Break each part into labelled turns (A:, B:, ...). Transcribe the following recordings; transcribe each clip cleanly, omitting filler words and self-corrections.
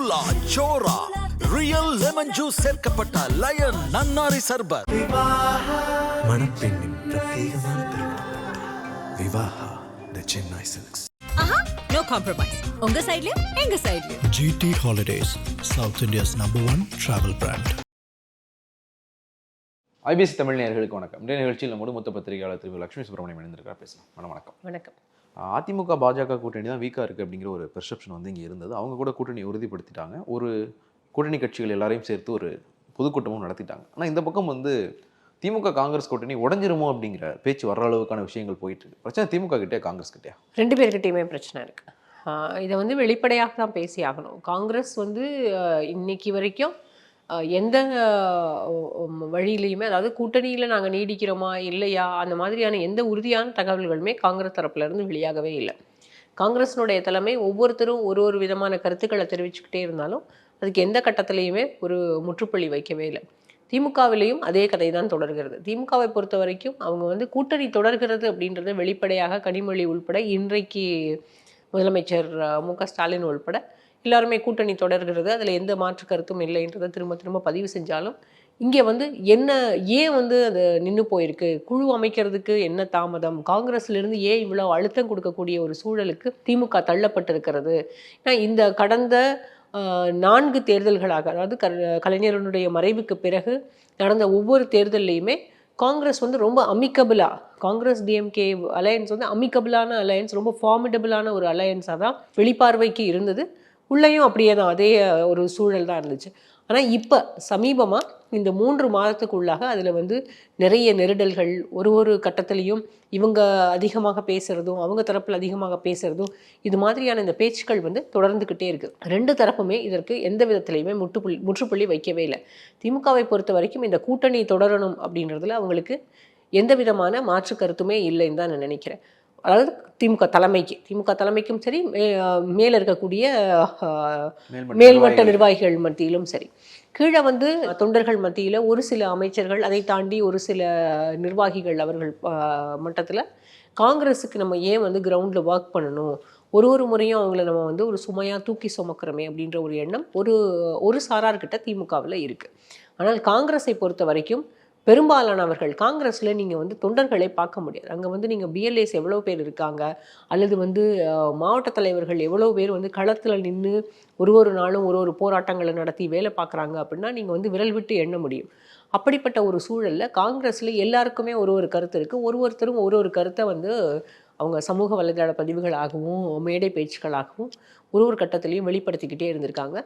A: கூலா சோரா real lemon juice சேர்க்கப்பட்ட லயன் நன்னாரி சர்பத்.
B: மணப்பெண்ணின் பிரத்யேகமான திருமணம் Vivaha the Chennai Silks.
C: No compromise. உங்க சைடுலயும் எங்க சைடுலயும்.
D: GT Holidays, South India's #1 travel brand.
E: IBC Tamil நேயர்களுக்கு வணக்கம். இன்றைய நிகழ்ச்சியில் நம்மோடு மூத்த பத்திரிகையாளர் திரு லட்சுமி சுப்ரமணியம் இணைந்திருக்கார். பேசலாம். வணக்கம்.
F: வணக்கம்.
E: அதிமுக பாஜக கூட்டணி தான் வீக்காக இருக்குது அப்படிங்கிற ஒரு பெர்செப்ஷன் வந்து இங்கே இருந்தது. அவங்க கூட கூட்டணி உறுதிப்படுத்திட்டாங்க. ஒரு கூட்டணி கட்சிகள் எல்லாரையும் சேர்த்து ஒரு பொதுக்கூட்டமும் நடத்திட்டாங்க. ஆனால் இந்த பக்கம் வந்து திமுக காங்கிரஸ் கூட்டணி உடஞ்சிருமோ அப்படிங்கிற பேச்சு வர்ற அளவுக்கான விஷயங்கள் போயிட்டு இருக்கு. பிரச்சனை திமுக கிட்டே காங்கிரஸ் கிட்டே?
F: ரெண்டு பேர்கிட்டையுமே பிரச்சனை இருக்கு. இதை வந்து வெளிப்படையாக தான் பேசி ஆகணும். காங்கிரஸ் வந்து இன்னைக்கு வரைக்கும் எந்த வழியிலையுமே, அதாவது கூட்டணியில் நாங்கள் நீடிக்கிறோமா இல்லையா அந்த மாதிரியான எந்த உறுதியான தகவல்களுமே காங்கிரஸ் தரப்புலேருந்து வெளியாகவே இல்லை. காங்கிரஸினுடைய தலைமை ஒவ்வொருத்தரும் ஒரு விதமான கருத்துக்களை தெரிவிச்சுக்கிட்டே இருந்தாலும் அதுக்கு எந்த கட்டத்திலையுமே ஒரு முற்றுப்புள்ளி வைக்கவே இல்லை. திமுகவிலையும் அதே கதை தான் தொடர்கிறது. திமுகவை பொறுத்த வரைக்கும் அவங்க வந்து கூட்டணி தொடர்கிறது அப்படின்றத வெளிப்படையாக கனிமொழி உள்பட, இன்றைக்கு முதலமைச்சர் மு.க. ஸ்டாலின் உள்பட எல்லாருமே கூட்டணி தொடர்கிறது, அதில் எந்த மாற்று கருத்தும் இல்லைன்றதை திரும்ப திரும்ப பதிவு செஞ்சாலும் இங்கே வந்து ஏன் வந்து அது நின்று போயிருக்கு, குழு அமைக்கிறதுக்கு என்ன தாமதம், காங்கிரஸ்லேருந்து ஏன் இவ்வளோ அழுத்தம் கொடுக்கக்கூடிய ஒரு சூழலுக்கு திமுக தள்ளப்பட்டிருக்கிறது. ஏன்னா இந்த கடந்த 4 தேர்தல்களாக, அதாவது கலைஞரனுடைய மறைவுக்கு பிறகு நடந்த ஒவ்வொரு தேர்தல்லையுமே காங்கிரஸ் வந்து ரொம்ப அமிக்கபிளாக, காங்கிரஸ் டிஎம்கே அலையன்ஸ் வந்து அமிக்கபிளான அலையன்ஸ், ரொம்ப ஃபார்மிடபிளான ஒரு அலையன்ஸாக தான் வெளிப்பார்வைக்கு இருந்தது. உள்ளேயும் அப்படியே தான் அதே ஒரு சூழல் தான் இருந்துச்சு. ஆனால் இப்போ சமீபமாக இந்த 3 மாதத்துக்குள்ளாக அதில் வந்து நிறைய நெருடல்கள், ஒரு கட்டத்திலையும் இவங்க அதிகமாக பேசுகிறதும் அவங்க தரப்பில் அதிகமாக பேசுகிறதும், இது மாதிரியான இந்த பேச்சுக்கள் வந்து தொடர்ந்துக்கிட்டே இருக்குது. 2 தரப்புமே இதற்கு எந்த விதத்துலையுமே முற்றுப்புள்ளி வைக்கவே இல்லை. திமுகவை பொறுத்த வரைக்கும் இந்த கூட்டணி தொடரணும் அப்படின்றதுல அவங்களுக்கு எந்த விதமான மாற்று கருத்துமே இல்லைன்னு தான் நான் நினைக்கிறேன். அதாவது திமுக தலைமைக்கும் சரி, மேலே இருக்கக்கூடிய மேல்மட்ட நிர்வாகிகள் மத்தியிலும் சரி, கீழே வந்து தொண்டர்கள் மத்தியில் ஒரு சில அமைச்சர்கள், அதை தாண்டி ஒரு சில நிர்வாகிகள் அவர்கள் மட்டத்தில் காங்கிரஸுக்கு நம்ம ஏன் வந்து கிரவுண்டில் ஒர்க் பண்ணணும், ஒரு முறையும் அவங்கள நம்ம வந்து ஒரு சுமையாக தூக்கி சுமக்கிறோமே அப்படின்ற ஒரு எண்ணம் ஒரு சாரார்கிட்ட திமுகவில் இருக்குது. ஆனால் காங்கிரஸை பொறுத்த வரைக்கும் பெரும்பாலானவர்கள், காங்கிரஸில் நீங்கள் வந்து தொண்டர்களை பார்க்க முடியாது. அங்கே வந்து நீங்கள் பிஎல்ஏஸ் எவ்வளோ பேர் இருக்காங்க, அல்லது வந்து மாவட்ட தலைவர்கள் எவ்வளோ பேர் வந்து களத்தில் நின்று ஒரு நாளும் ஒரு போராட்டங்களை நடத்தி வேலை பார்க்குறாங்க அப்படின்னா நீங்கள் வந்து விரல் விட்டு எண்ண முடியும். அப்படிப்பட்ட ஒரு சூழலில் காங்கிரஸில் எல்லாருக்குமே ஒரு கருத்து இருக்குது. ஒருத்தரும் ஒரு கருத்தை வந்து அவங்க சமூக வலைதள பதிவுகளாகவும் மேடை பேச்சுக்களாகவும் ஒரு கட்டத்திலையும் வெளிப்படுத்திக்கிட்டே இருந்திருக்காங்க.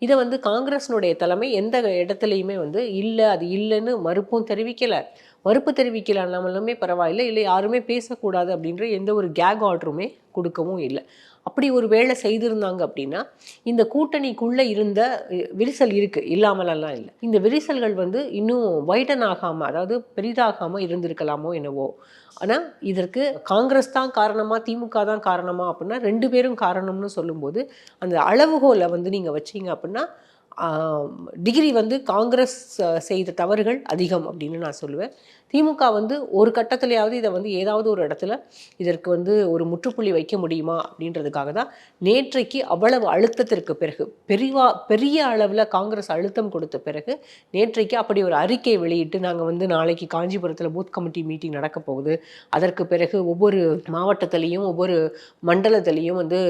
F: இதை வந்து காங்கிரஸினுடைய தலைமை எந்த இடத்துலையுமே வந்து இல்லை, அது இல்லைன்னு மறுப்பு தெரிவிக்கலாமே பரவாயில்லை, இல்லை யாருமே பேசக்கூடாது அப்படின்ற எந்த ஒரு கேக் ஆர்டருமே கொடுக்கவும் இல்லை. அப்படி ஒரு வேளை செய்திருந்தாங்க அப்படின்னா இந்த கூட்டணிக்குள்ளே இருந்த விரிசல் இருக்குது, இல்லாமலெல்லாம் இல்லை. இந்த விரிசல்கள் வந்து இன்னும் வைடன் ஆகாமல், அதாவது பெரிதாகாமல் இருந்திருக்கலாமோ என்னவோ. ஆனால் இதற்கு காங்கிரஸ் தான் காரணமா திமுக தான் காரணமா அப்படின்னா 2 பேரும் காரணம்னு சொல்லும்போது அந்த அளவுகோலை வந்து நீங்கள் வச்சிங்க அப்படின்னா டிகிரி வந்து காங்கிரஸ் செய்த தவறுகள் அதிகம் அப்படின்னு நான் சொல்லுவேன். திமுக வந்து ஒரு கட்டத்திலேயாவது இதை வந்து ஏதாவது ஒரு இடத்துல இதற்கு வந்து ஒரு முற்றுப்புள்ளி வைக்க முடியுமா அப்படின்றதுக்காக தான் நேற்றைக்கு அவ்வளவு அழுத்தத்திற்கு பிறகு, பெரிய அளவில் காங்கிரஸ் அழுத்தம் கொடுத்த பிறகு நேற்றைக்கு அப்படி ஒரு அறிக்கை வெளியிட்டு, நாங்கள் வந்து நாளைக்கு காஞ்சிபுரத்தில் பூத் கமிட்டி மீட்டிங் நடக்க போகுது, அதற்கு பிறகு ஒவ்வொரு மாவட்டத்திலையும் ஒவ்வொரு மண்டலத்திலையும் வந்து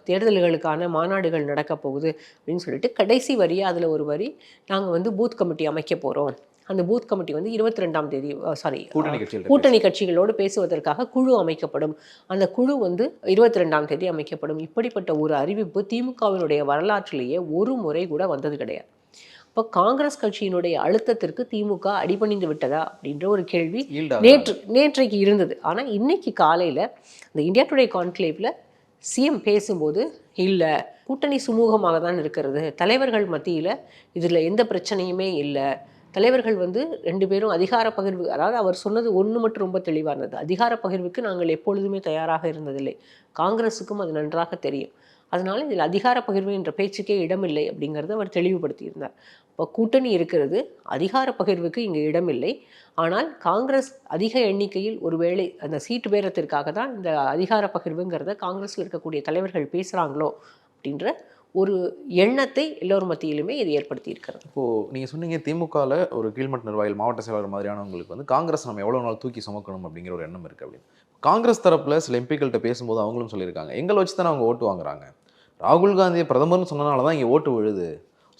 F: தேர்தல்களுக்கான மாநாடுகள் நடக்க போகுது அப்படின்னு சொல்லிட்டு கடைசி வரியாக அதில் ஒரு வரி, நாங்கள் வந்து பூத் கமிட்டி அமைக்க போகிறோம், அந்த பூத் கமிட்டி வந்து 22ஆம் தேதி கூட்டணி கட்சிகளோடு பேசுவதற்காக குழு அமைக்கப்படும், அந்த குழு வந்து 22ஆம் தேதி அமைக்கப்படும். இப்படிப்பட்ட ஒரு அறிவிப்பு திமுகவினுடைய வரலாற்றிலேயே ஒரு முறை கூட வந்தது கிடையாது. இப்போ காங்கிரஸ் கட்சியினுடைய அழுத்தத்திற்கு திமுக அடிபணிந்து விட்டதா அப்படின்ற ஒரு கேள்வி நேற்றைக்கு இருந்தது. ஆனால் இன்னைக்கு காலையில் இந்த இந்தியா டுடே கான்க்ளேவ்ல சிஎம் பேசும்போது இல்லை, கூட்டணி சுமூகமாக தான் இருக்கிறது, தலைவர்கள் மத்தியில் இதில் எந்த பிரச்சனையுமே இல்லை, தலைவர்கள் வந்து 2 பேரும் அதிகார பகிர்வு, அதாவது அவர் சொன்னது ஒன்று மட்டும் ரொம்ப தெளிவானது, அதிகார பகிர்வுக்கு நாங்கள் எப்பொழுதுமே தயாராக இருந்ததில்லை, காங்கிரஸுக்கும் அது நன்றாக தெரியும், அதனால் இதில் அதிகார பகிர்வு என்ற பேச்சுக்கே இடமில்லை அப்படிங்கிறத அவர் தெளிவுபடுத்தியிருந்தார். இப்போ கூட்டணி இருக்கிறது, அதிகார பகிர்வுக்கு இங்கே இடமில்லை, ஆனால் காங்கிரஸ் அதிக எண்ணிக்கையில் ஒருவேளை அந்த சீட்டு பேரத்திற்காக தான் இந்த அதிகார பகிர்வுங்கிறத காங்கிரஸில் இருக்கக்கூடிய தலைவர்கள் பேசுகிறாங்களோ அப்படின்ற ஒரு எண்ணத்தை எல்லோர் மத்தியிலுமே இது ஏற்படுத்தி இருக்கிறது.
E: இப்போது நீங்கள் சொன்னீங்க திமுகவில் ஒரு கீழ்மட்ட நிர்வாகிகள் மாவட்ட செயலாளர் மாதிரியானவங்களுக்கு வந்து காங்கிரஸ் நம்ம எவ்வளோ நாள் தூக்கி சுமக்கணும் அப்படிங்கிற ஒரு எண்ணம் இருக்குது அப்படின்னு. காங்கிரஸ் தரப்பில் சில எம்பிக்கள்கிட்ட பேசும்போது அவங்களும் சொல்லியிருக்காங்க, எங்களை வச்சு தானே அவங்க ஓட்டு வாங்குறாங்க, ராகுல் காந்தியை பிரதமர்னு சொன்னனால தான் இங்கே ஓட்டு விழுது,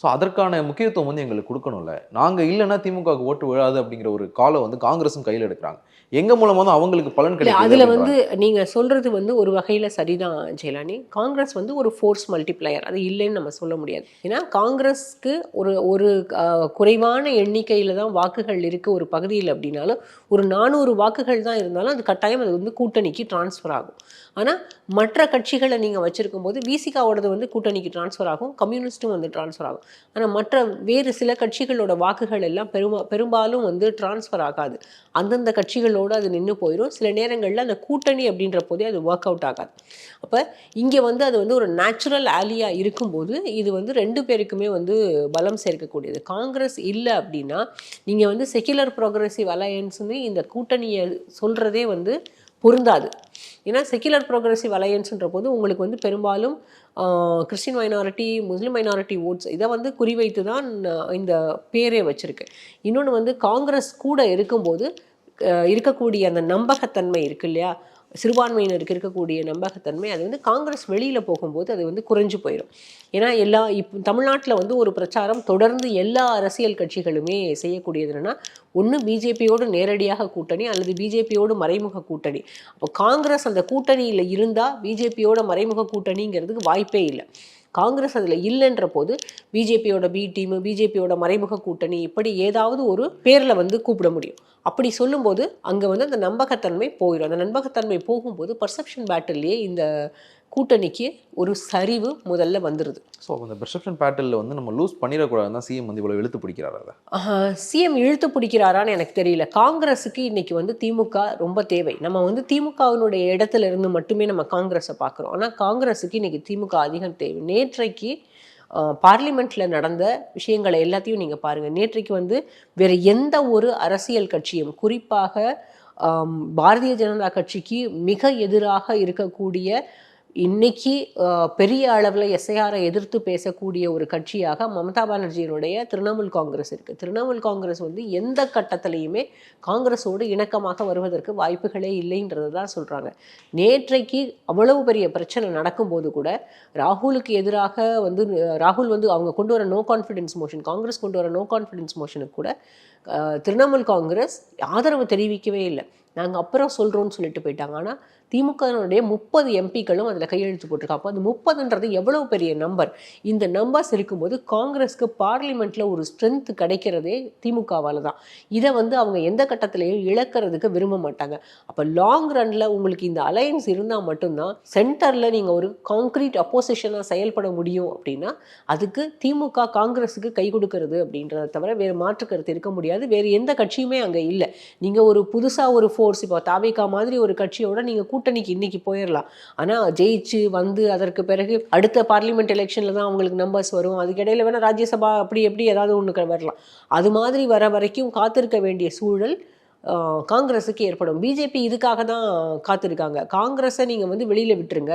E: ஸோ அதற்கான முக்கியத்துவம் வந்து எங்களுக்கு கொடுக்கணும்ல, நாங்கள் இல்லைன்னா திமுகவுக்கு ஓட்டு விழாது அப்படிங்கிற ஒரு காலை வந்து காங்கிரஸும் கையில் எடுக்கிறாங்க, எங்கள் மூலமாக தான் அவங்களுக்கு பலன் கிடைக்கும்.
F: அதில் வந்து நீங்கள் சொல்கிறது வந்து ஒரு வகையில் சரிதான் ஜெயலானி. காங்கிரஸ் வந்து ஒரு ஃபோர்ஸ் மல்டிப்ளையர், அது இல்லைன்னு நம்ம சொல்ல முடியாது. ஏன்னா காங்கிரஸ்க்கு ஒரு குறைவான எண்ணிக்கையில் தான் வாக்குகள் இருக்குது ஒரு பகுதியில் அப்படின்னாலும், ஒரு 400 வாக்குகள் தான் இருந்தாலும் அது கட்டாயம் அது வந்து கூட்டணிக்கு டிரான்ஸ்ஃபர் ஆகும். ஆனால் மற்ற கட்சிகளை நீங்கள் வச்சுருக்கும் போது விசிகாவோடது வந்து கூட்டணிக்கு டிரான்ஸ்ஃபர் ஆகும், கம்யூனிஸ்ட்டும் வந்து டிரான்ஸ்ஃபர் ஆகும். ஆனால் மற்ற வேறு சில கட்சிகளோட வாக்குகள் எல்லாம் பெரும்பாலும் வந்து டிரான்ஸ்ஃபர் ஆகாது, அந்தந்த கட்சிகளோடு அது நின்று போயிடும். சில நேரங்களில் அந்த கூட்டணி அப்படின்ற போதே அது ஒர்க் அவுட் ஆகாது. அப்போ இங்கே வந்து அது வந்து ஒரு நேச்சுரல் ஆலியாக இருக்கும்போது இது வந்து 2 பேருக்குமே வந்து பலம் சேர்க்கக்கூடியது. காங்கிரஸ் இல்லை அப்படின்னா நீங்கள் வந்து செக்யுலர் ப்ரோக்ரெசிவ் அலையன்ஸ்னு இந்த கூட்டணியை சொல்கிறதே வந்து பொருந்தாது. ஏன்னா செக்யுலர் ப்ரோக்ரெசிவ் அலையன்ஸ்ன்ற போது உங்களுக்கு வந்து பெரும்பாலும் கிறிஸ்டின் மைனாரிட்டி, முஸ்லீம் மைனாரிட்டி ஓட்ஸ் இதை வந்து குறிவைத்து தான் இந்த பேரே வச்சுருக்கு. இன்னொன்று வந்து காங்கிரஸ் கூட இருக்கும்போது இருக்கக்கூடிய அந்த நம்பகத்தன்மை இருக்கு இல்லையா, சிறுபான்மையினருக்கு இருக்கக்கூடிய நம்பகத்தன்மை, அது வந்து காங்கிரஸ் வெளியில் போகும்போது அது வந்து குறைஞ்சு போயிடும். ஏன்னா இப்போ தமிழ்நாட்டில் வந்து ஒரு பிரச்சாரம் தொடர்ந்து எல்லா அரசியல் கட்சிகளுமே செய்யக்கூடியது என்னென்னா, ஒன்று பிஜேபியோடு நேரடியாக கூட்டணி அல்லது பிஜேபியோடு மறைமுக கூட்டணி. அப்போ காங்கிரஸ் அந்த கூட்டணியில் இருந்தால் பிஜேபியோட மறைமுக கூட்டணிங்கிறதுக்கு வாய்ப்பே இல்லை. காங்கிரஸ் அதில் இல்லைன்ற போது பிஜேபியோட பி டீமு, பிஜேபியோட மறைமுக கூட்டணி, இப்படி ஏதாவது ஒரு பேரில் வந்து கூப்பிட முடியும். அப்படி சொல்லும்போது அங்கே வந்து அந்த நம்பகத்தன்மை போயிடும். அந்த நம்பகத்தன்மை போகும்போது பர்செப்ஷன் பேட்டில்லையே இந்த கூட்டணிக்கு ஒரு சரிவு முதல்ல வந்துடுது.
E: ஸோ அந்த பெர்செப்ஷன் பேட்டிலில் வந்து நம்ம லூஸ் பண்ணிடக்கூடாதுன்னு தான் சிஎம் வந்து இவ்வளோ இழுத்து பிடிக்கிறாரா?
F: சிஎம் இழுத்து பிடிக்கிறாரான்னு எனக்கு தெரியல. காங்கிரஸுக்கு இன்றைக்கி வந்து திமுக ரொம்ப தேவை. நம்ம வந்து திமுகவினுடைய இடத்துல இருந்து மட்டுமே நம்ம காங்கிரஸை பார்க்குறோம். ஆனால் காங்கிரஸுக்கு இன்றைக்கி திமுக அதிகம் தேவை. நேற்றைக்கு பார்லிமெண்ட்டில் நடந்த விஷயங்களை எல்லாத்தையும் நீங்கள் பாருங்கள். நேற்றைக்கு வந்து வேறு எந்த ஒரு அரசியல் கட்சியும், குறிப்பாக பாரதிய ஜனதா கட்சிக்கு மிக எதிராக இருக்கக்கூடிய, இன்னைக்கு பெரிய அளவில் எஸ்ஐஆரை எதிர்த்து பேசக்கூடிய ஒரு கட்சியாக மம்தா பானர்ஜியினுடைய திரிணாமுல் காங்கிரஸ் இருக்குது. திரிணாமுல் காங்கிரஸ் வந்து எந்த கட்டத்திலையுமே காங்கிரஸோடு இணக்கமாக வருவதற்கு வாய்ப்புகளே இல்லைன்றது தான் சொல்கிறாங்க. நேற்றைக்கு அவ்வளவு பெரிய பிரச்சனை நடக்கும்போது கூட ராகுலுக்கு எதிராக வந்து ராகுல் வந்து அவங்க கொண்டு வர நோ கான்ஃபிடன்ஸ் மோஷன், காங்கிரஸ் கொண்டு வர நோ கான்ஃபிடன்ஸ் மோஷனுக்கு கூட திரிணாமுல் காங்கிரஸ் ஆதரவு தெரிவிக்கவே இல்லை. நாங்கள் அப்புறம் சொல்கிறோன்னு சொல்லிட்டு போயிட்டாங்க. ஆனால் திமுகனுடைய 30 எம்பிக்களும் அதில் கையெழுத்து போட்டிருக்காங்க. அப்போ அது 30ன்றது எவ்வளோ பெரிய நம்பர். இந்த நம்பர்ஸ் இருக்கும்போது காங்கிரஸ்க்கு பார்லிமெண்ட்டில் ஒரு ஸ்ட்ரென்த் கிடைக்கிறதே திமுகவால் தான். இதை வந்து அவங்க எந்த கட்டத்திலையும் இழக்கிறதுக்கு விரும்ப மாட்டாங்க. அப்போ லாங் ரன்னில் உங்களுக்கு இந்த அலையன்ஸ் இருந்தால் மட்டும்தான் சென்டரில் நீங்கள் ஒரு கான்க்ரீட் அப்போசிஷனாக செயல்பட முடியும். அப்படின்னா அதுக்கு திமுக காங்கிரஸுக்கு கை கொடுக்கறது அப்படின்றத தவிர வேறு மாற்று கருத்து இருக்க முடியாது. வேறு எந்த கட்சியுமே அங்கே இல்லை. நீங்கள் ஒரு புதுசாக ஒரு ஃபோர்ஸ், இப்போ தாவேகா மாதிரி ஒரு கட்சியோட நீங்கள் கூட்டணிக்கு இன்னைக்கு போயிடலாம். ஆனால் ஜெயிச்சு வந்து அதற்கு பிறகு அடுத்த பார்லிமெண்ட் எலெக்ஷனில் தான் அவங்களுக்கு நம்பர்ஸ் வரும். அதுக்கிடையில் வேணால் ராஜ்யசபா அப்படி எப்படி ஏதாவது ஒன்று வரலாம். அது மாதிரி வர வரைக்கும் காத்திருக்க வேண்டிய சூழல் காங்கிரஸுக்கு ஏற்படும். பிஜேபி இதுக்காக தான் காத்திருக்காங்க. காங்கிரஸை நீங்கள் வந்து வெளியில் விட்டுருங்க,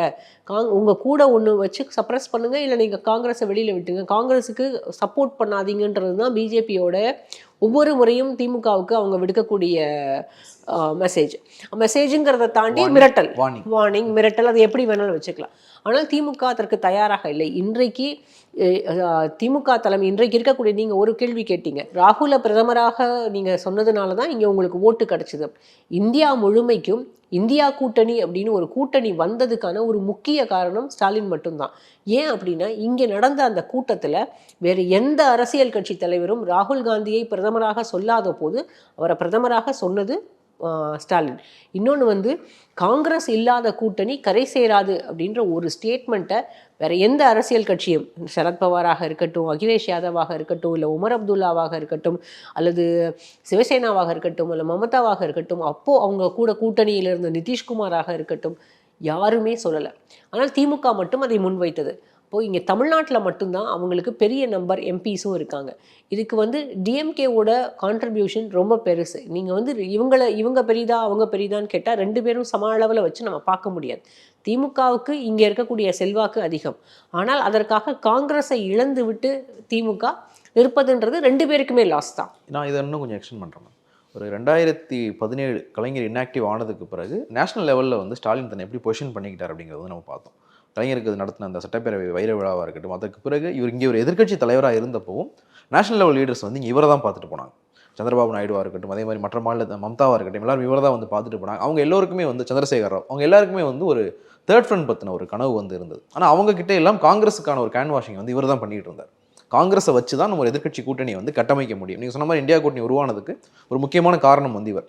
F: உங்கள் கூட ஒன்று வச்சு சப்ரஸ் பண்ணுங்கள், இல்லை நீங்கள் காங்கிரஸை வெளியில் விட்டுருங்க, காங்கிரஸுக்கு சப்போர்ட் பண்ணாதீங்கன்றது தான் பிஜேபியோட ஒவ்வொரு முறையும் திமுகவுக்கு அவங்க விடுக்கக்கூடிய மெசேஜுங்கிறத தாண்டி மிரட்டல், வார்னிங், மிரட்டல், அது எப்படி வேணாலும் வச்சுக்கலாம். ஆனால் திமுக அதற்கு தயாராக இல்லை. இன்றைக்கு திமுக தலைமை இன்றைக்கு இருக்கக்கூடிய, நீங்கள் ஒரு கேள்வி கேட்டீங்க, ராகுலை பிரதமராக நீங்கள் சொன்னதுனால தான் இங்கே உங்களுக்கு ஓட்டு கிடச்சிது. இந்தியா முழுமைக்கும் இந்தியா கூட்டணி அப்படின்னு ஒரு கூட்டணி வந்ததுக்கான ஒரு முக்கிய காரணம் ஸ்டாலின் மட்டும்தான். ஏன் அப்படின்னா இங்கே நடந்த அந்த கூட்டத்தில் வேறு எந்த அரசியல் கட்சி தலைவரும் ராகுல் காந்தியை பிரதமராக சொல்லாத போது அவரை பிரதமராக சொன்னது ஸ்டாலின். இன்னொன்று வந்து காங்கிரஸ் இல்லாத கூட்டணி கரை சேராது அப்படின்ற ஒரு ஸ்டேட்மெண்ட்டை வேறு எந்த அரசியல் கட்சியும், சரத்பவாராக இருக்கட்டும், அகிலேஷ் யாதவாக இருக்கட்டும், இல்லை உமர் அப்துல்லாவாக இருக்கட்டும், அல்லது சிவசேனாவாக இருக்கட்டும், இல்லை மமதாவாக இருக்கட்டும், அப்போது அவங்க கூட கூட்டணியில் இருந்த நிதிஷ்குமாராக இருக்கட்டும், யாருமே சொல்லலை. ஆனால் திமுக மட்டும் அதை முன்வைத்தது. இப்போது இங்கே தமிழ்நாட்டில் மட்டும்தான் அவங்களுக்கு பெரிய நம்பர் எம்பிஸும் இருக்காங்க. இதுக்கு வந்து டிஎம்கேவோட கான்ட்ரிபியூஷன் ரொம்ப பெருசு. நீங்கள் வந்து இவங்க பெரிதா அவங்க பெரிதான்னு கேட்டால் 2 பேரும் சம அளவில் வச்சு நம்ம பார்க்க முடியாது. திமுகவுக்கு இங்கே இருக்கக்கூடிய செல்வாக்கு அதிகம். ஆனால் அதற்காக காங்கிரஸை இழந்து விட்டு திமுக இருப்பதுன்றது 2 பேருக்குமே லாஸ் தான்.
E: நான் இதை இன்னும் கொஞ்சம் எக்ஸ்டெண்ட் பண்ணுறேன். ஒரு 2017 கலைஞர் இன்ஆக்டிவ் ஆனதுக்கு பிறகு நேஷனல் லெவலில் வந்து ஸ்டாலின் தன்னை எப்படி பொசிஷன் பண்ணிக்கிட்டார் அப்படிங்கிறது நம்ம பார்த்தோம். கலைஞருக்கு நடத்தின அந்த சட்டப்பேரவை வைர விழாவாக இருக்கட்டும், அதற்கு பிறகு இவர் இங்கே ஒரு எதிர்க்கட்சி தலைவராக இருந்தப்பவும் நேஷனல் லெவல் லீடர்ஸ் வந்து இங்கே இவரை தான் பார்த்துட்டு போனாங்க. சந்திரபாபு நாயுடுவாக இருக்கட்டும், அதே மாதிரி மற்ற மாநில மம்தாவாக இருக்கட்டும், எல்லாரும் இவரை தான் வந்து பார்த்துட்டு போனாங்க. அவங்க எல்லோருக்குமே வந்து சந்திரசேகர் ராவ் அவங்க எல்லாருக்குமே வந்து ஒரு தேர்ட் ஃப்ரண்ட் பற்றின ஒரு கனவு வந்து இருந்தது. ஆனால் அவங்க கிட்டே எல்லாம் காங்கிரஸுக்கான ஒரு கேன் வாஷிங் வந்து இவர் தான் பண்ணிட்டு இருந்தார். காங்கிரஸை வச்சு தான் நம்ம ஒரு எதிர்க்கட்சி கூட்டணியை வந்து கட்டமைக்க முடியும். நீங்கள் சொன்ன மாதிரி இந்தியா கூட்டணி உருவானதுக்கு ஒரு முக்கியமான காரணம் வந்து இவர்.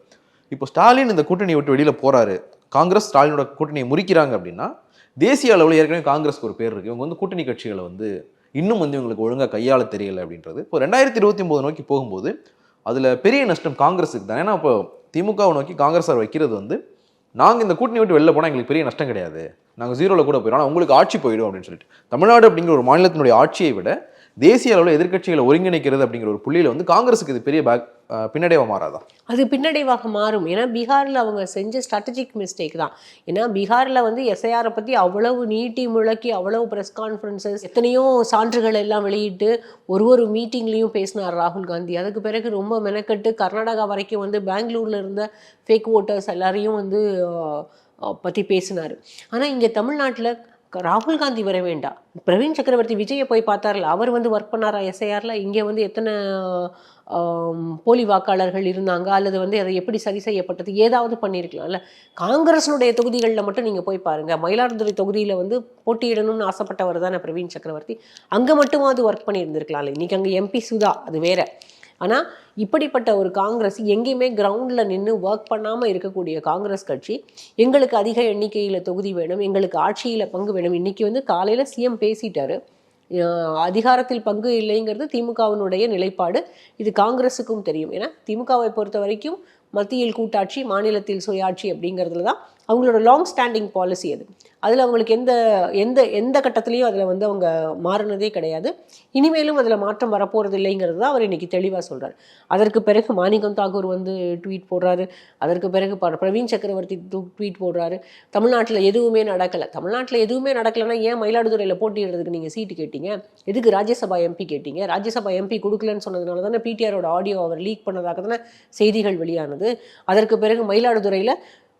E: இப்போ ஸ்டாலின் இந்த கூட்டணியை விட்டு வெளியில் போகிறாரு, காங்கிரஸ் ஸ்டாலினோட கூட்டணியை முறிக்கிறாங்க அப்படின்னா தேசிய அளவில் ஏற்கனவே காங்கிரஸ்க்கு ஒரு பேர் இருக்குது. இவங்க வந்து கூட்டணி கட்சிகளை வந்து இன்னும் வந்து இவங்களுக்கு ஒழுங்காக கையாள தெரியலை அப்படின்றது. இப்போ 2029 நோக்கி போகும்போது அதில் பெரிய நஷ்டம் காங்கிரஸுக்கு தான். ஏன்னா இப்போ திமுகவை நோக்கி காங்கிரஸார் வைக்கிறது வந்து நாங்கள் இந்த கூட்டணி விட்டு வெளில போனால் எங்களுக்கு பெரிய நஷ்டம் கிடையாது, நாங்கள் 0ல் கூட போயிடும், ஆனால் உங்களுக்கு ஆட்சி போயிடும் அப்படின்னு சொல்லிட்டு தமிழ்நாடு அப்படிங்கிற ஒரு மாநிலத்தினுடைய ஆட்சியை விட தேசிய அளவில் எதிர்க்கட்சிகளை ஒருங்கிணைக்கிறது அப்படிங்கிற ஒரு புள்ளியில் வந்து காங்கிரஸுக்கு இது பெரிய பின்னடைவாக மாறாதா?
F: அது பின்னடைவாக மாறும். ஏன்னா பீகாரில் அவங்க செஞ்ச ஸ்ட்ராட்டஜிக் மிஸ்டேக் தான். ஏன்னா பீகாரில் வந்து எஸ்ஐஆரை பற்றி அவ்வளவு நீட்டி முழக்கி அவ்வளவு ப்ரெஸ் கான்ஃபரன்சஸ் எத்தனையோ சான்றுகள் எல்லாம் வெளியிட்டு ஒரு மீட்டிங்லேயும் பேசினார் ராகுல் காந்தி. அதுக்கு பிறகு ரொம்ப மெனக்கட்டு கர்நாடகா வரைக்கும் வந்து பெங்களூரில் இருந்த ஃபேக் ஓட்டர்ஸ் எல்லாரையும் வந்து பற்றி பேசினார். ஆனால் இங்கே தமிழ்நாட்டில் ராகுல் காந்தி வர வேண்டாம், பிரவீன் சக்கரவர்த்தி விஜயை போய் பார்த்தார்ல, அவர் வந்து ஒர்க் பண்ணாரா எஸ்ஐஆரில்? இங்கே வந்து எத்தனை போலி வாக்காளர்கள் இருந்தாங்க, அல்லது வந்து அதை எப்படி சரி செய்யப்பட்டது, ஏதாவது பண்ணியிருக்கலாம்ல. காங்கிரஸினுடைய தொகுதிகளில் மட்டும் நீங்கள் போய் பாருங்கள். மயிலாடுதுறை தொகுதியில் வந்து போட்டியிடணும்னு ஆசைப்பட்டவர் தானே பிரவீன் சக்கரவர்த்தி. அங்கே மட்டுமாவது ஒர்க் பண்ணியிருந்திருக்கலாம்ல. இன்றைக்கி அங்கே எம்பி சுதா, அது வேற. ஆனால் இப்படிப்பட்ட ஒரு காங்கிரஸ் எங்கேயுமே கிரவுண்டில் நின்று ஒர்க் பண்ணாமல் இருக்கக்கூடிய காங்கிரஸ் கட்சி எங்களுக்கு அதிக எண்ணிக்கையில் தொகுதி வேணும், எங்களுக்கு ஆட்சியில் பங்கு வேணும். இன்றைக்கி வந்து காலையில் சிஎம் பேசிட்டாரு, அதிகாரத்தில் பங்கு இல்லைங்கிறது திமுகவினுடைய நிலைப்பாடு. இது காங்கிரஸுக்கும் தெரியும். ஏன்னா திமுகவை பொறுத்த வரைக்கும் மத்தியில் கூட்டாட்சி, மாநிலத்தில் சுயாட்சி அப்படிங்கிறதுல தான் அவங்களோட லாங் ஸ்டாண்டிங் பாலிசி. அது அதில் அவங்களுக்கு எந்த கட்டத்துலேயும் அதில் வந்து அவங்க மாறினதே கிடையாது. இனிமேலும் அதில் மாற்றம் வரப்போகிறது இல்லைங்கிறது தான் அவர் இன்றைக்கி தெளிவாக சொல்கிறார். அதற்கு பிறகு மாணிக்கம் தாக்கூர் வந்து ட்வீட் போடுறாரு, அதற்கு பிறகு பிரவீன் சக்கரவர்த்தி ட்வீட் போடுறாரு. தமிழ்நாட்டில் எதுவுமே நடக்கலைன்னா ஏன் மயிலாடுதுறையில் போட்டியிடுறதுக்கு நீங்கள் சீட்டு கேட்டீங்க? எதுக்கு ராஜ்யசபா எம்பி கேட்டீங்க? ராஜ்யசபா எம்பி கொடுக்கலன்னு சொன்னதுனால தானே பிடிஆரோட ஆடியோ அவர் லீக் பண்ணதாக தானே செய்திகள் வெளியானது. அதற்கு பிறகு மயிலாடுதுறையில்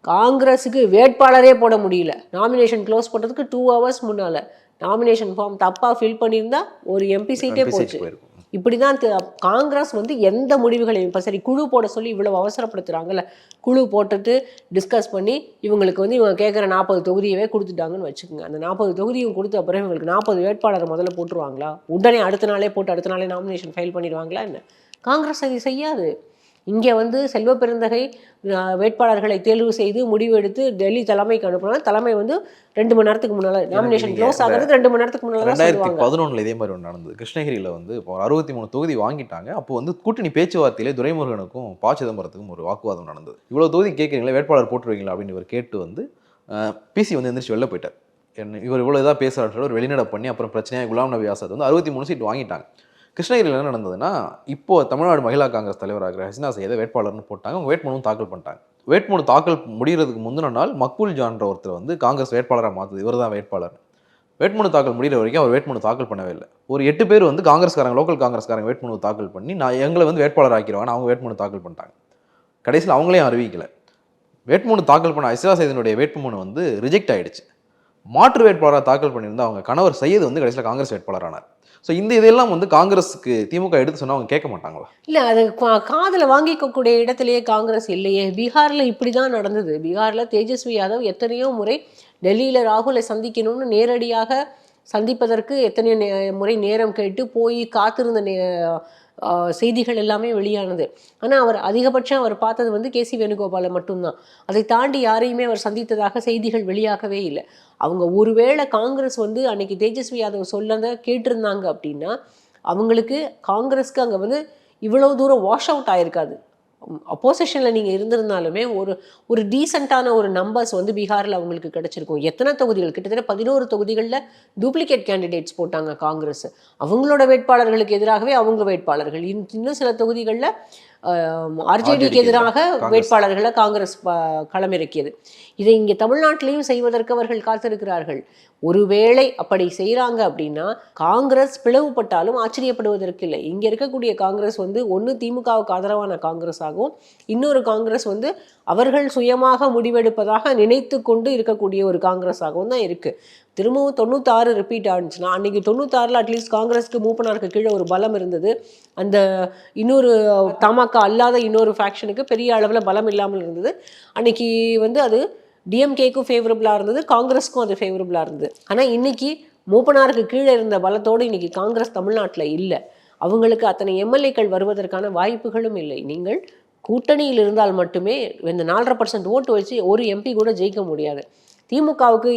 F: காங்கிரஸுக்கு வேட்பாளரே போட முடியல. நாமினேஷன் க்ளோஸ் பண்ணுறதுக்கு 2 hours முன்னால் நாமினேஷன் ஃபார்ம் தப்பாக ஃபில் பண்ணியிருந்தா ஒரு எம்பி சீட்டே போச்சு. இப்படி தான் காங்கிரஸ் வந்து எந்த முடிவுகளையும் இப்போ சரி குழு போட சொல்லி இவ்வளோ அவசரப்படுத்துகிறாங்கல்ல, குழு போட்டுட்டு டிஸ்கஸ் பண்ணி இவங்களுக்கு வந்து இவங்க கேட்குற 40 தொகுதியவே கொடுத்துட்டாங்கன்னு வச்சுக்கோங்க. அந்த 40 தொகுதியும் கொடுத்த அப்புறம் இவங்களுக்கு 40 வேட்பாளரை முதல்ல போட்டுருவாங்களா? உடனே அடுத்த நாளே நாமினேஷன் ஃபைல் பண்ணிடுவாங்களா என்ன? காங்கிரஸ் அதை செய்யாது. இங்கே வந்து செல்வ பெருந்தகை வேட்பாளர்களை தேர்வு செய்து முடிவு எடுத்து டெல்லி தலைமைக்கு அனுப்புனாலும் தலைமை வந்து 2 மணி நேரத்துக்கு முன்னால் நாமினேஷன் க்ளோஸ் ஆகிறது 2 மணி நேரத்துக்கு முன்னால்.
E: 2011 இதே மாதிரி ஒன்று நடந்தது. கிருஷ்ணகிரியில் வந்து இப்போ 63 தொகுதி வாங்கிட்டாங்க. அப்போ வந்து கூட்டணி பேச்சுவார்த்தையிலே துரைமுருகனுக்கும் ப. சிதம்பரத்துக்கும் ஒரு வாக்குவாதம் நடந்தது. இவ்வளோ தொகுதி கேட்குறீங்களா, வேட்பாளர் போட்டுருவீங்களா அப்படின்னு இவர் கேட்டு வந்து பிசி வந்து எந்திரிச்சு வெளில போயிட்டார். இவர் இவ்வளோ இதாக பேசுகிறாரு ஒரு வெளிநடை பண்ணி அப்புறம் பிரச்சனையாக குலாம் நபி ஆசாத் வந்து 63 சீட் வாங்கிட்டாங்க. கிருஷ்ணகிரியில் என்ன நடந்ததுன்னா, இப்போது தமிழ்நாடு மகிழா காங்கிரஸ் தலைவராக ஹசினா சையதை வேட்பாளர்னு போட்டாங்க. அவங்க வேட்புமனு தாக்கல் பண்ணிட்டாங்க. வேட்புமனு தாக்கல் முடிகிறதுக்கு முந்தின நாள் மக்பூல் ஜான்ற ஒருத்தர் வந்து காங்கிரஸ் வேட்பாளராக மாற்றுது, இவர் தான் வேட்பாளர். வேட்புமனு தாக்கல் முடிகிற வரைக்கும் அவர் வேட்புமனு தாக்கல் பண்ணவே இல்லை. ஒரு 8 பேர் வந்து காங்கிரஸ்காரங்க, லோக்கல் காங்கிரஸ்காரங்க வேட்புமனு தாக்கல் பண்ணி எங்களை வந்து வேட்பாளர் ஆக்கிடுவாங்க, அவங்க வேட்புமனு தாக்கல் பண்ணிட்டாங்க. கடைசியில் அவங்களையும் அறிவிக்கலை. வேட்புமனு தாக்கல் பண்ண ஹசினா சையதினுடைய வேட்புமனு வந்து ரிஜெக்ட் ஆகிடுச்சு. மாற்று வேட்பாளராக தாக்கல் பண்ணியிருந்தால் அவங்க கணவர் சையது வந்து கடைசியில் காங்கிரஸ் வேட்பாளரானார். ஸோ இதெல்லாம் வந்து காங்கிரஸுக்கு திமுக எடுத்து சொன்னால் அவங்க கேட்க மாட்டாங்களா?
F: இல்லை, அது காதில் வாங்கிக்கக்கூடிய இடத்துலையே காங்கிரஸ் இல்லையே. பீகாரில் இப்படி தான் நடந்தது. பீகாரில் தேஜஸ்வி யாதவ் எத்தனையோ முறை டெல்லியில் ராகுலை சந்திக்கணும்னு நேரடியாக சந்திப்பதற்கு எத்தனையோ முறை நேரம் கேட்டு போய் காத்திருந்த செய்திகள் எல்லாமே வெளியானது. ஆனால் அவர் அதிகபட்சம் அவர் பார்த்தது வந்து கேசி வேணுகோபாலை மட்டும்தான். அதை தாண்டி யாரையுமே அவர் சந்தித்ததாக செய்திகள் வெளியாகவே இல்லை. அவங்க ஒருவேளை காங்கிரஸ் வந்து அன்னைக்கு தேஜஸ்வி யாதவ் சொல்லதை கேட்டிருந்தாங்க அப்படின்னா அவங்களுக்கு காங்கிரஸ்க்கு அங்கே வந்து இவ்வளோ தூரம் வாஷ் அவுட் ஆயிருக்காது. அப்போசிஷனில் நீங்கள் இருந்திருந்தாலுமே ஒரு டீசெண்டான ஒரு நம்பர்ஸ் வந்து பீகாரில் அவங்களுக்கு கிடைச்சிருக்கும். எத்தனை தொகுதிகள், கிட்டத்தட்ட 11 தொகுதிகளில் டூப்ளிகேட் கேண்டிடேட்ஸ் போட்டாங்க காங்கிரஸ். அவங்களோட வேட்பாளர்களுக்கு எதிராகவே அவங்க வேட்பாளர்கள், இன்னும் சில தொகுதிகளில் ஆர்ஜேடிக்கு எதிராக வேட்பாளர்களை காங்கிரஸ் களமிறக்கியது. இதை இங்கே தமிழ்நாட்டிலையும் செய்வதற்கு அவர்கள் காத்திருக்கிறார்கள். ஒருவேளை அப்படி செய்கிறாங்க அப்படின்னா காங்கிரஸ் பிளவுபட்டாலும் ஆச்சரியப்படுவதற்கு இல்லை. இங்கே இருக்கக்கூடிய காங்கிரஸ் வந்து ஒன்று திமுகவுக்கு ஆதரவான காங்கிரஸ் ஆகவும், இன்னொரு காங்கிரஸ் வந்து அவர்கள் சுயமாக முடிவெடுப்பதாக நினைத்து கொண்டு இருக்கக்கூடிய ஒரு காங்கிரஸ் ஆகவும் தான் இருக்குது. திரும்பவும் 96 ரிப்பீட் ஆனிச்சுன்னா அன்றைக்கி 96ல் அட்லீஸ்ட் காங்கிரஸ்க்கு மூப்பனாருக்கு கீழே ஒரு பலம் இருந்தது. அந்த இன்னொரு தமாக அல்லாத இன்னொரு ஃபேக்ஷனுக்கு பெரிய அளவில் பலம் இல்லாமல் இருந்தது. அன்றைக்கி வந்து அது டிஎம்கேக்கும் ஃபேவரபுளாக இருந்தது, காங்கிரஸுக்கும் அது ஃபேவரபுளாக இருந்தது. ஆனால் இன்றைக்கி மூப்பனாருக்கு கீழே இருந்த பலத்தோடு இன்றைக்கி காங்கிரஸ் தமிழ்நாட்டில் இல்லை. அவங்களுக்கு அத்தனை எம்எல்ஏக்கள் வருவதற்கான வாய்ப்புகளும் இல்லை. நீங்கள் கூட்டணியில் இருந்தால் மட்டுமே இந்த 4.5% ஓட்டு வச்சு ஒரு எம்பி கூட ஜெயிக்க முடியாது. திமுகவுக்கு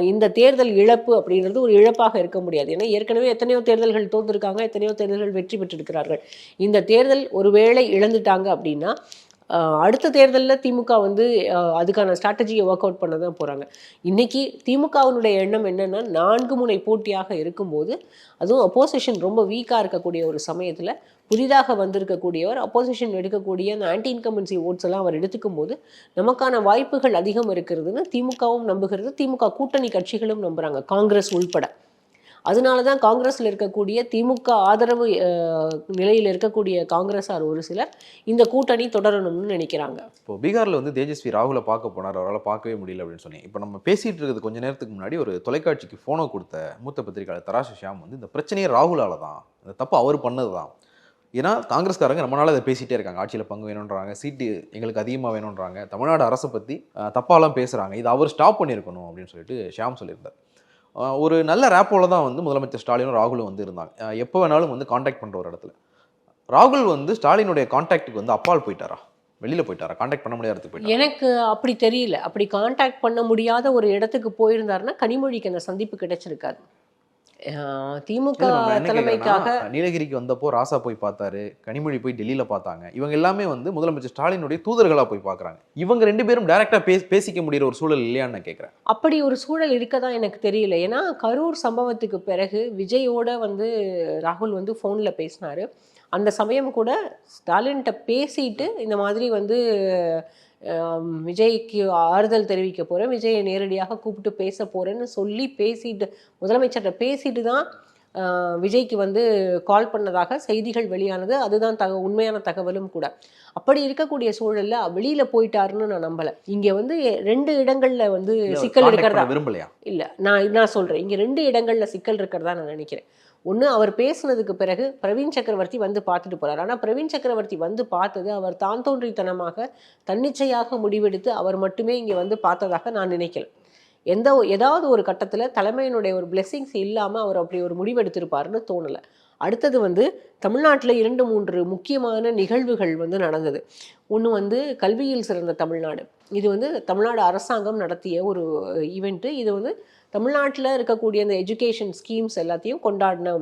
F: இந்த தேர்தல் இழப்பு அப்படின்றது ஒரு இழப்பாக இருக்க முடியாது. ஏன்னா ஏற்கனவே எத்தனையோ தேர்தல்கள் தோற்றுருக்காங்க, எத்தனையோ தேர்தல்கள் வெற்றி பெற்றிருக்கிறார்கள். இந்த தேர்தல் ஒருவேளை இழந்துட்டாங்க அப்படின்னா அடுத்த தேர்தலில் திமுக வந்து அதுக்கான ஸ்ட்ராட்டஜியை ஒர்க் அவுட் பண்ண தான் போகிறாங்க. இன்றைக்கி திமுகவினுடைய எண்ணம் என்னென்னா 4 முனை போட்டியாக இருக்கும்போது, அதுவும் அப்போசிஷன் ரொம்ப வீக்காக இருக்கக்கூடிய ஒரு சமயத்தில் புதிதாக வந்திருக்கக்கூடியவர் அப்போசிஷன் எடுக்கக்கூடிய அந்த ஆன்டி இன்கம்பன்சி ஓட்ஸ் எல்லாம் அவர் எடுத்துக்கும் போது நமக்கான வாய்ப்புகள் அதிகம் இருக்கிறதுன்னு திமுகவும் நம்புகிறது, திமுக கூட்டணி கட்சிகளும் நம்புகிறாங்க, காங்கிரஸ் உள்பட. அதனால தான் காங்கிரஸில் இருக்கக்கூடிய திமுக ஆதரவு நிலையில் இருக்கக்கூடிய காங்கிரஸார் ஒரு சிலர் இந்த கூட்டணி தொடரணும்னு நினைக்கிறாங்க.
E: இப்போ பீகாரில் வந்து தேஜஸ்வி ராகுலை பார்க்க போனார், அவரால் பார்க்கவே முடியல அப்படின்னு சொன்னீங்க. இப்போ நம்ம பேசிகிட்டு இருக்கிறது கொஞ்சம் நேரத்துக்கு முன்னாடி ஒரு தொலைக்காட்சிக்கு ஃபோனோ கொடுத்த மூத்த பத்திரிகையாளர் தராசு ஷியாம் வந்து இந்த பிரச்சனையே ராகுலால் தான், இந்த தப்பு அவர் பண்ணது தான். ஏன்னா காங்கிரஸ்காரங்க ரொம்ப நாள் அதை பேசிகிட்டே இருக்காங்க, ஆட்சியில் பங்கு வேணுன்றாங்க, சீட்டு எங்களுக்கு அதிகமாக வேணுன்றாங்க, தமிழ்நாடு அரசை பற்றி தப்பாலாம் பேசுகிறாங்க, இது அவர் ஸ்டாப் பண்ணியிருக்கணும் அப்படின்னு சொல்லிட்டு ஷியாம் சொல்லியிருந்தார். ஒரு நல்ல ரேப்போல தான் வந்து முதலமைச்சர் ஸ்டாலினும் ராகுலும் வந்து இருந்தாங்க. எப்போ வேணாலும் வந்து காண்டாக்ட் பண்ணுற ஒரு இடத்துல ராகுல் வந்து ஸ்டாலினுடைய காண்டாக்டுக்கு வந்து அப்பால் போயிட்டாரா, வெளியில் போயிட்டாரா, காண்டாக்ட் பண்ண முடியாத இடத்துக்கு போயிட்டாரா?
F: எனக்கு அப்படி தெரியல. அப்படி காண்டாக்ட் பண்ண முடியாத ஒரு இடத்துக்கு போயிருந்தாருன்னா கனிமொழிக்கு அந்த சந்திப்பு கிடைச்சிருக்காது. திமுக தலைமைக்காக
E: நீலகிரிக்கு வந்தப்போ ராசா போய் பார்த்தாரு, கனிமொழி போய் டெல்லியில பார்த்தாங்க. இவங்க எல்லாமே வந்து முதலமைச்சர் ஸ்டாலினுடைய தூதர்களா போய் பார்க்குறாங்க. இவங்க 2 பேரும் டைரக்டா பேசிக்க முடிகிற ஒரு சூழல் இல்லையான்னு நான் கேட்குறேன்.
F: அப்படி ஒரு சூழல் இருக்கதான் எனக்கு தெரியல. ஏன்னா கரூர் சம்பவத்துக்கு பிறகு விஜயோட வந்து ராகுல் வந்து ஃபோனில் பேசினாரு. அந்த சமயம் கூட ஸ்டாலின்கிட்ட பேசிட்டு இந்த மாதிரி வந்து விஜய்க்கு ஆறுதல் தெரிவிக்க போகிறேன், விஜயை நேரடியாக கூப்பிட்டு பேச போகிறேன்னு சொல்லி பேசிட்டு முதலமைச்சர்கிட்ட பேசிட்டு தான் விஜய்க்கு வந்து கால் பண்ணதாக செய்திகள் வெளியானது. அதுதான் உண்மையான தகவலும் கூட. அப்படி இருக்கக்கூடிய சூழலில் வெளியில் போயிட்டாருன்னு நான் நம்பலை. இங்கே வந்து 2 இடங்களில் வந்து சிக்கல் இருக்கிறதா
E: விரும்பலையா?
F: இல்லை, நான் சொல்கிறேன், இங்கே 2 இடங்களில் சிக்கல் இருக்கிறதா நான் நினைக்கிறேன். ஒன்று, அவர் பேசுனதுக்கு பிறகு பிரவீன் சக்கரவர்த்தி வந்து பார்த்துட்டு போகிறார். ஆனால் பிரவீன் சக்கரவர்த்தி வந்து பார்த்தது அவர் தான் தோன்றித்தனமாக தன்னிச்சையாக முடிவெடுத்து அவர் மட்டுமே இங்கே வந்து பார்த்ததாக நான் நினைக்கல. ஏதாவது ஒரு கட்டத்தில் தலைமையினுடைய ஒரு பிளெஸிங்ஸ் இல்லாமல் அவர் அப்படி ஒரு முடிவெடுத்திருப்பாருன்னு தோணலை. அடுத்தது வந்து தமிழ்நாட்டில் 2-3 முக்கியமான நிகழ்வுகள் வந்து நடந்தது. ஒன்று வந்து கல்வியில் சிறந்த தமிழ்நாடு. இது வந்து தமிழ்நாடு அரசாங்கம் நடத்திய ஒரு ஈவெண்ட்டு. இது வந்து தமிழ்நாட்டில் இருக்கக்கூடிய அந்த எஜுகேஷன் ஸ்கீம்ஸ் எல்லாத்தையும் கொண்டாடின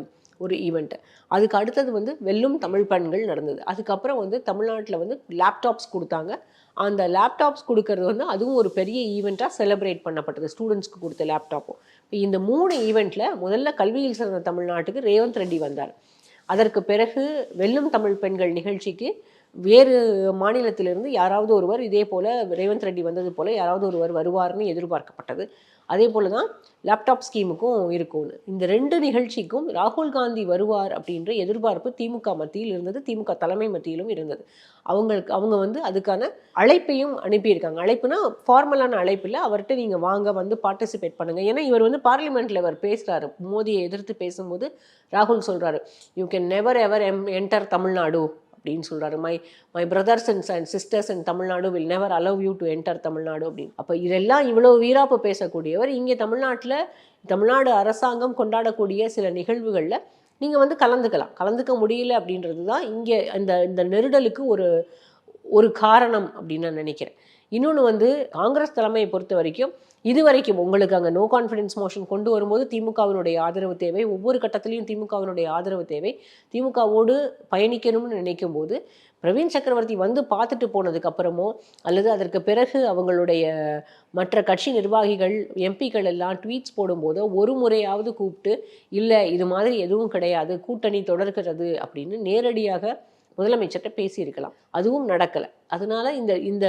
F: ஒரு ஈவெண்ட்டு. அதுக்கு அடுத்தது வந்து வெல்லும் தமிழ் பெண்கள் நடந்தது. அதுக்கப்புறம் வந்து தமிழ்நாட்டில் வந்து லேப்டாப்ஸ் கொடுத்தாங்க. அந்த லேப்டாப்ஸ் கொடுக்கறது வந்து அதுவும் ஒரு பெரிய ஈவெண்ட்டாக செலிப்ரேட் பண்ணப்பட்டது, ஸ்டூடெண்ட்ஸ்க்கு கொடுத்த லேப்டாப்பும். இந்த 3 ஈவெண்ட்டில் முதல்ல கல்வியில் சிறந்த தமிழ்நாட்டுக்கு ரேவந்த் ரெட்டி வந்தார். அதற்கு பிறகு வெல்லும் தமிழ் பெண்கள் நிகழ்ச்சிக்கு வேறு மாநிலத்திலிருந்து யாராவது ஒருவர் இதே போல் ரேவந்த் ரெட்டி வந்தது போல் யாராவது ஒருவர் வருவார்னு எதிர்பார்க்கப்பட்டது. அதே போல் தான் லேப்டாப் ஸ்கீமுக்கும் இருக்கும்னு. இந்த 2 நிகழ்ச்சிக்கும் ராகுல் காந்தி வருவார் அப்படின்ற எதிர்பார்ப்பு திமுக மத்தியில் இருந்தது, திமுக தலைமை மத்தியிலும் இருந்தது. அவங்க வந்து அதுக்கான அழைப்பையும் அனுப்பியிருக்காங்க. அழைப்புனா ஃபார்மலான அழைப்பு இல்லை, அவர்கிட்ட நீங்கள் வாங்க வந்து பார்ட்டிசிபேட் பண்ணுங்கள். ஏன்னா இவர் வந்து பார்லிமெண்ட்டில் இவர் பேசுகிறாரு, மோதியை எதிர்த்து பேசும்போது ராகுல் சொல்கிறாரு, you can never ever enter Tamil Nadu அப்படின்னு சொல்கிறாரு. My brothers and sisters in Tamil Nadu will never allow you to enter Tamil Nadu அப்படின்னு. அப்போ இதெல்லாம் இவ்வளோ வீராப்பு பேசக்கூடியவர் இங்கே தமிழ்நாடு அரசாங்கம் கொண்டாடக்கூடிய சில நிகழ்வுகளில் நீங்கள் வந்து கலந்துக்க முடியல அப்படின்றது தான் இங்கே இந்த நெருடலுக்கு ஒரு காரணம் அப்படின்னு நான் நினைக்கிறேன். இன்னொன்று வந்து காங்கிரஸ் தலைமையை பொறுத்த வரைக்கும் இதுவரைக்கும் உங்களுக்கு அங்கே நோ கான்ஃபிடன்ஸ் மோஷன் கொண்டு வரும்போது திமுகவினுடைய ஆதரவு தேவை, ஒவ்வொரு கட்டத்திலையும் திமுகவினுடைய ஆதரவு தேவை, திமுகவோடு பயணிக்கணும்னு நினைக்கும் போது பிரவீன் சக்கரவர்த்தி வந்து பார்த்துட்டு போனதுக்கு அப்புறமோ அல்லது அதற்கு பிறகு அவங்களுடைய மற்ற கட்சி நிர்வாகிகள் எம்பிக்கள் எல்லாம் ட்வீட்ஸ் போடும்போது ஒரு முறையாவது கூப்பிட்டு இல்லை இது மாதிரி எதுவும் கிடையாது, கூட்டணி தொடர்கிறது அப்படின்னு நேரடியாக முதலமைச்சர்கிட்ட பேசியிருக்கலாம். அதுவும் நடக்கலை. அதனால இந்த இந்த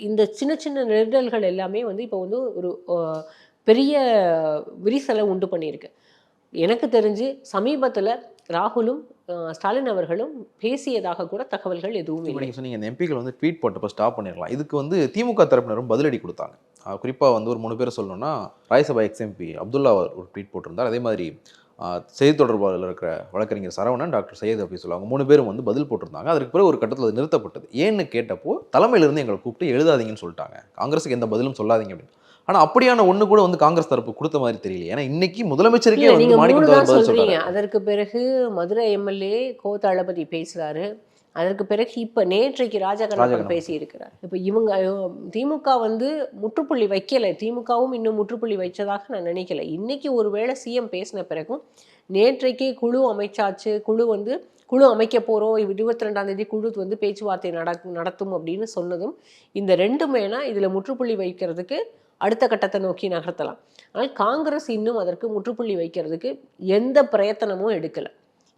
F: இந்த சின்ன சின்ன நெருடல்கள் எல்லாமே வந்து இப்போ வந்து ஒரு பெரிய விரிசலை உண்டு பண்ணியிருக்கு. எனக்கு தெரிஞ்சு சமீபத்தில் ராகுலும் ஸ்டாலின் அவர்களும் பேசியதாக கூட தகவல்கள் எதுவும் இல்லை.
E: நீங்கள் சொன்னீங்க இந்த எம்பிக்கள் வந்து ட்வீட் போட்டப்போ ஸ்டாப் பண்ணிடலாம். இதுக்கு வந்து திமுக தரப்பினரும் பதிலடி கொடுத்தாங்க. குறிப்பாக வந்து ஒரு 3 பேர் சொல்லணும்னா ராஜ்யசபா எக்ஸ்எம்பி அப்துல்லா ஒரு ட்வீட் போட்டிருந்தார். அதே மாதிரி செய்தி தொடர்பாளர் இருக்கிற வழக்கறிஞர் சரவணன், டாக்டர் சையத் ஹபீஸ் அவங்க 3 பேரும் வந்து பதில் போட்டிருந்தாங்க. அதுக்கு பிறகு ஒரு கட்டத்தில் அது நிறுத்தப்பட்டது. ஏன்னு கேட்டப்போ தலைமையிலிருந்து எங்களை கூப்பிட்டு எழுதாதீங்கன்னு சொல்லிட்டாங்க, காங்கிரஸுக்கு எந்த பதிலும் சொல்லாதீங்க அப்படின்னு. ஆனால் அப்படியான ஒன்று கூட வந்து காங்கிரஸ் தரப்பு கொடுத்த மாதிரி தெரியல. ஏன்னா இன்னைக்கு முதலமைச்சருக்கே வந்து மாணிக்கம் சொல்றீங்க.
F: அதற்கு பிறகு மதுரை எம்எல்ஏ கோ தளபதி பேசுறாரு. அதற்கு பிறகு இப்போ நேற்றைக்கு ராஜகண்ணப்பன் பேசியிருக்கிறார். இப்போ இவங்க திமுக வந்து முற்றுப்புள்ளி வைக்கலை, திமுகவும் இன்னும் முற்றுப்புள்ளி வைச்சதாக நான் நினைக்கல. இன்னைக்கு ஒருவேளை சிஎம் பேசின பிறகும் நேற்றைக்கே குழு அமைச்சாச்சு, குழு அமைக்க போகிறோம், 22ஆம் தேதி குழு வந்து பேச்சுவார்த்தை நடத்தும் அப்படின்னு சொன்னதும் இந்த ரெண்டுமேனா இதில் முற்றுப்புள்ளி வைக்கிறதுக்கு அடுத்த கட்டத்தை நோக்கி நகர்த்தலாம். ஆனால் காங்கிரஸ் இன்னும் அதற்கு முற்றுப்புள்ளி வைக்கிறதுக்கு எந்த பிரயத்தனமும் எடுக்கலை.